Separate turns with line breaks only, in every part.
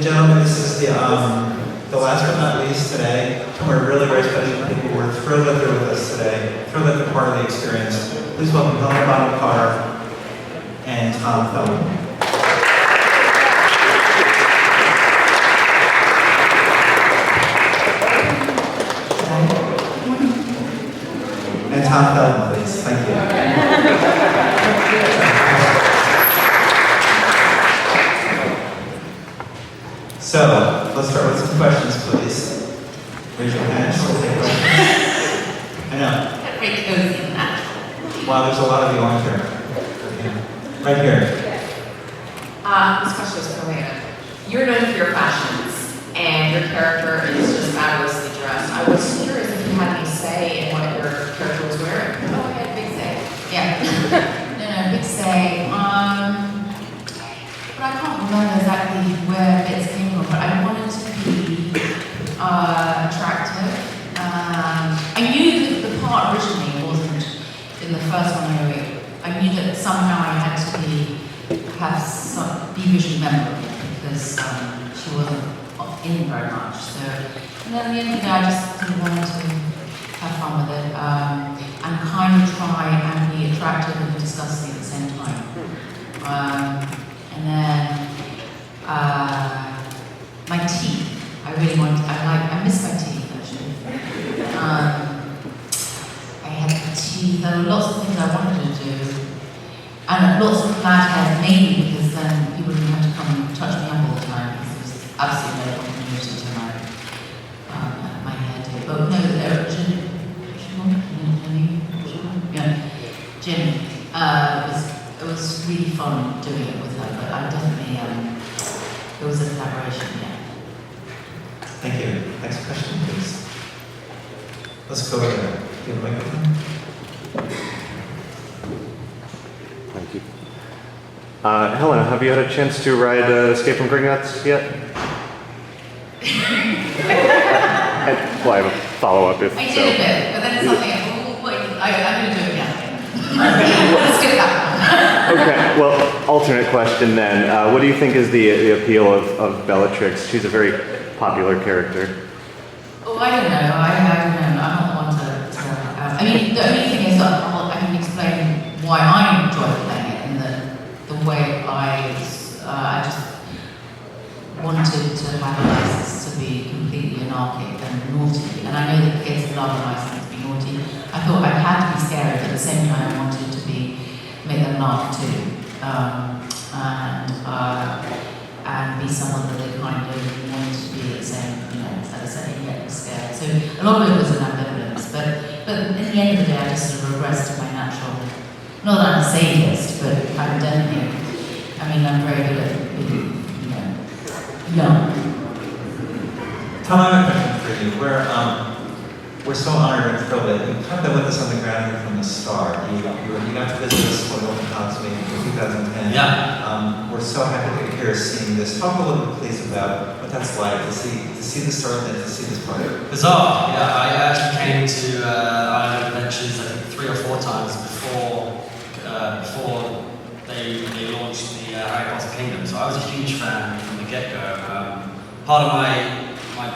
and gentlemen, this is the last but not least today. And we're really very special people. We're thrilled that they're with us today. Thrilled that they're part of the experience. Please welcome Bonham and Felton. And Felton, please. Thank you. So, let's start with some questions, please. Raise your hands. We'll take questions. I know.
Very cozy and natural.
Wow, there's a lot of you on here. Right here.
This question is for Helena. You're known for your fashions, and your character is just fabulously dressed. I was curious if you had any say in what your character was wearing. Oh, I had a big say. Yeah. No, big say. But I can't remember exactly where bits came from, but I wanted to be attractive. I knew that the part originally wasn't in the first one I wrote. I knew that somehow I had to be visually memorable because she wasn't in very much. So, and then at the end of the day, I just wanted to have fun with it and kind of try and be attractive and disgusting at the same time. And then my teeth. I miss my teeth actually. I had teeth. There were lots of things I wanted to do, and lots of bad hair, mainly because then people didn't have to come and touch me up all the time because there was absolutely no continuity to my hair day. But no, Jenny. It was really fun doing it with her, but I definitely, it was a collaboration, yeah.
Thank you. Next question, please. Let's go over there. Do you have a microphone?
Thank you. Helena, have you had a chance to ride Escape from Gringotts yet? Well, I have a follow-up if
I did
so.
a bit, but then it's something, I'm going to do it again. Let's get that one.
Okay, well, alternate question then. What do you think is the appeal of Bellatrix? She's a very popular character.
Oh, I don't know. I don't know. I'm not the one to I mean, the only thing is that I can explain why I enjoy playing it, and the way I just wanted to have a license to be completely anarchic and naughty. And I know that kids love a license to be naughty. I thought I'd have to be scary, but at the same time I wanted to make them laugh too. And be someone that they kind of wanted to be at the same, at the same, yet scared. So a lot of it was an ambivalence, but in the end of the day, I just sort of regressed to my natural, not that I'm a sadist, but I'm definitely, I'm very good at being, young.
Tom, I have a question for you. We're so honored and thrilled that you kind of been with us on the ground here from the start. You got to visit us for Open House Meeting in 2010.
Yeah.
We're so happy that you're here seeing this. Talk a little bit, please, about what that's like to see the start and to see this project.
Bizarre. Yeah, I actually came to Island Adventures I think 3 or 4 times before they launched the Harry Potter Kingdom. So I was a huge fan from the get-go. Part of my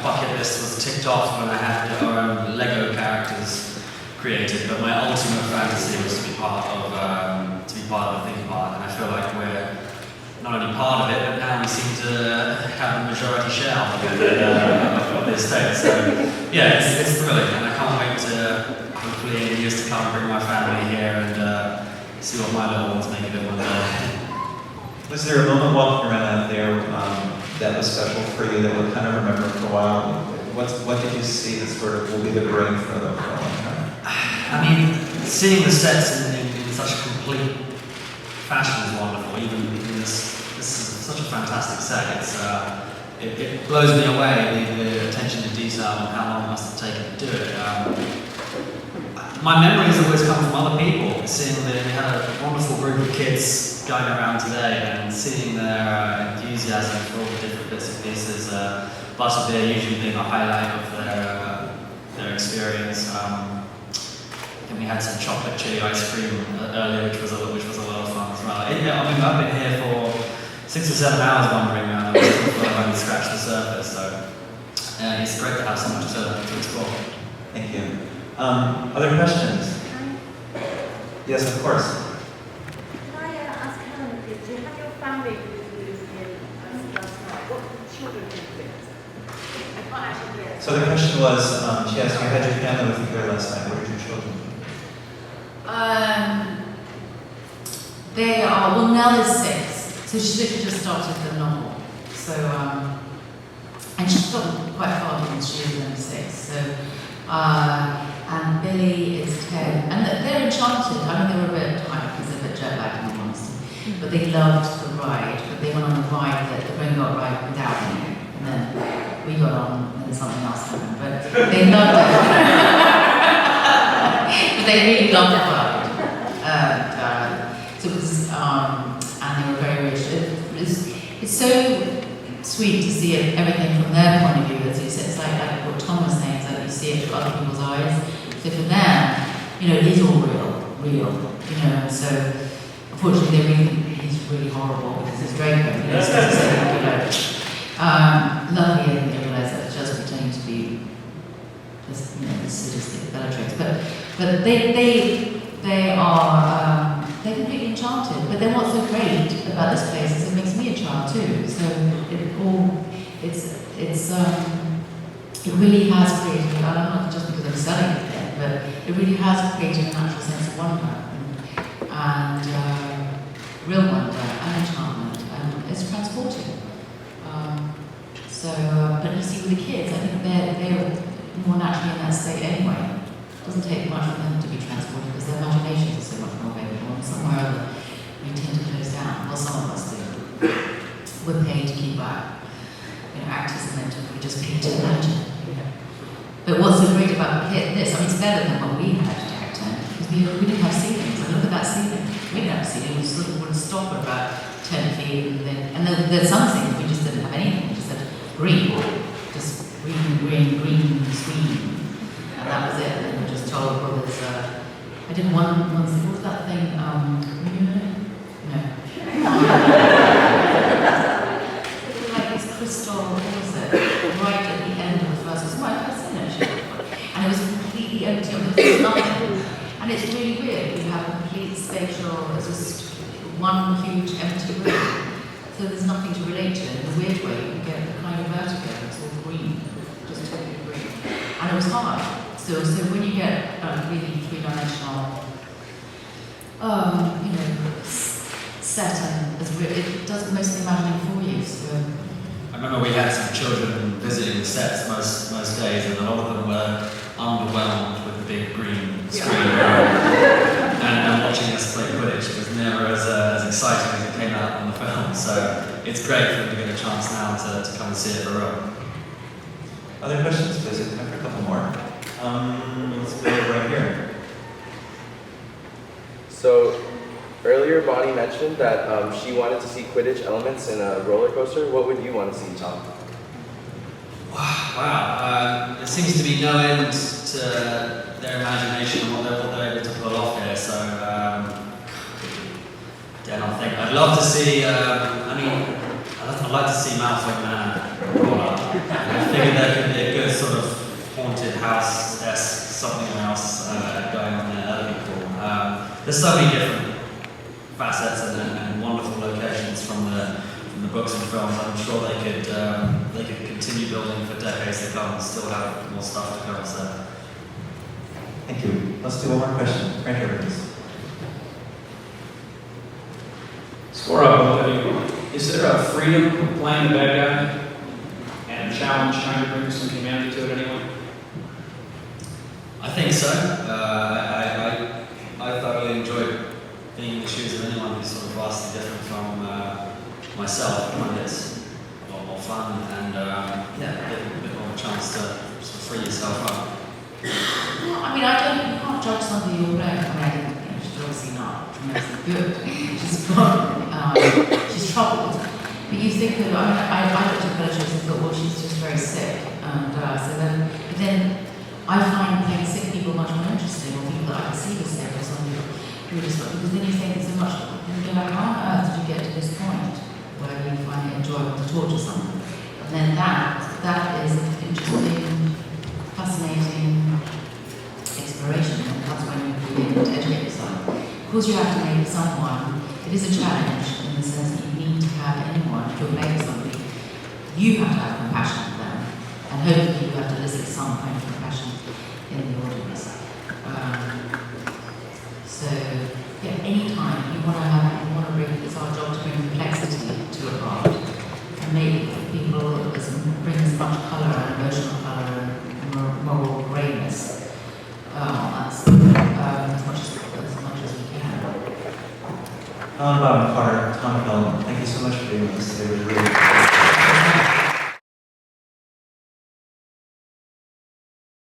bucket list was ticked off when I had our own Lego characters created, but my ultimate fantasy was to be part of the theme park, and I feel like we're not only part of it, but now we seem to have a majority share of the estate. So yeah, it's thrilling, and I can't wait to hopefully in years to come bring my family here and see what my little ones make of it one day.
Was there a moment walking around out there that was special for you that we'll kind of remember for a while? What did you see that sort of will be the brain for a long time?
Seeing the sets in such a complete fashion is wonderful. Even this is such a fantastic set. It blows me away the attention to detail and how long it must have taken to do it. My memories always come from other people. Seeing we had a wonderful group of kids going around today and seeing their enthusiasm for all the different bits and pieces. Butterbeer usually being a highlight of their experience. And we had some chocolate chili ice cream earlier, which was a lot of fun as well. I've been here for 6 or 7 hours wandering around. I'm even scratched the surface. So it's great to have so much to explore.
Thank you. Other questions? Yes, of course.
Can I ask Helena, please, do you have your family with you in last night? What children did you with? I can't actually hear.
So the question was, she asked, you had your family with you here last night. What did your children do?
They are, well, Nell is 6, so she literally just started the novel. So, and she's gotten quite far because she is only 6. So, and Billy is 10. And they're enchanted. I mean, they were a bit tired because they're a bit jet lagged in all honesty. But they loved the ride. But they went on a ride that the Gringot ride without me. And then we got on and then something else happened. But they loved it. But they really loved the ride. So it was, and they were very rich. It's so sweet to see it, everything from their point of view, as you said. It's like what Tom was saying, is that you see it through other people's eyes. So for them, you know, it is all real, you know. And so unfortunately, they really think he's really horrible because he's Draco. You know, so lovely, and they realise that it's just pretending to be just, you know, the sadistic Bellatrix. But they are. They're completely enchanted. But then what's so great about this place is it makes me a child too. So it really has created, not just because I'm selling it there, but it really has created a natural sense of wonder and real wonder and enchantment, and it's transporting. But you see with the kids, I think they're more naturally in that state anyway. It doesn't take much for them to be transported because their imaginations are so much more available. Somewhere or other, we tend to close down. Well, some of us do. We're paid to keep our, actors are meant to, we just paid to imagine. But what's so great about this, I mean, it's better than what we had to act in, because we didn't have ceilings. And look at that ceiling. We didn't have a ceiling. We sort of wouldn't stop at about 10 feet. And there's some things we just didn't have anything. We just had green, just green screen. And that was it. And we were just told, well, there's I did one once. What was that thing? No. Like this crystal. What was it? Right at the end of the first. It was my first scene actually, and it was completely empty. There was nothing, and it's really weird. You have a complete spatial. It's just one huge empty room. So there's nothing to relate to. In a weird way, you get a kind of vertigo. It's all green, just totally green, and it was hard. So when you get really three-dimensional, set and it does most of the imagining for you. So
I remember we had some children visiting the sets most days, and a lot of them were underwhelmed with the big green screen and watching us play Quidditch. It was never as exciting as it came out on the film. So it's great for them to get a chance now to come and see it for real.
Other questions, please? I have a couple more. Let's go right here.
So, earlier Bonnie mentioned that she wanted to see Quidditch elements in a roller coaster. What would you want to see, Tom?
Wow. There seems to be no end to their imagination and what they're able to pull off here. So, I think I'd love to see. I'd like to see Malfoy Man roll up. I figured there could be a good sort of haunted house-esque something else going on there. That'd be cool. There's so many different facets and wonderful locations from the books and films. I'm sure they could continue building for decades to come and still have more stuff to come. So,
thank you. Let's do one more question. Right here, please.
Score up. Is there a freedom of playing the bad guy and a challenge trying to bring some humanity to it anyway?
I think so. I thoroughly enjoyed being in the shoes of anyone who's sort of vastly different from myself. I find it's a lot more fun and a bit more of a chance to sort of free yourself up.
well, I mean, you can't judge somebody you're playing. I mean, she's obviously not tremendously good. She's troubled. But you think that, I looked at Bellatrix and thought, well, she's just very sick. And but then I find playing sick people much more interesting, or people that I can see were sick or something really stuff, because then you think so much, you go like, how on earth did you get to this point where you find it enjoyable to torture someone? And then that is interesting, fascinating exploration, and that's when you begin to educate yourself. Of course, you have to make someone, it is a challenge in the sense that you need to have anyone to make something. You have to have compassion for them, and hopefully you have to elicit some kind of compassion in the audience. So, yeah, anytime you want to bring, it's our job to bring complexity to a art and make people bring as much colour and emotional colour and moral greyness as much as we can.
Bonham, Carter, Tom, Felton, thank you so much for being with us today. It was really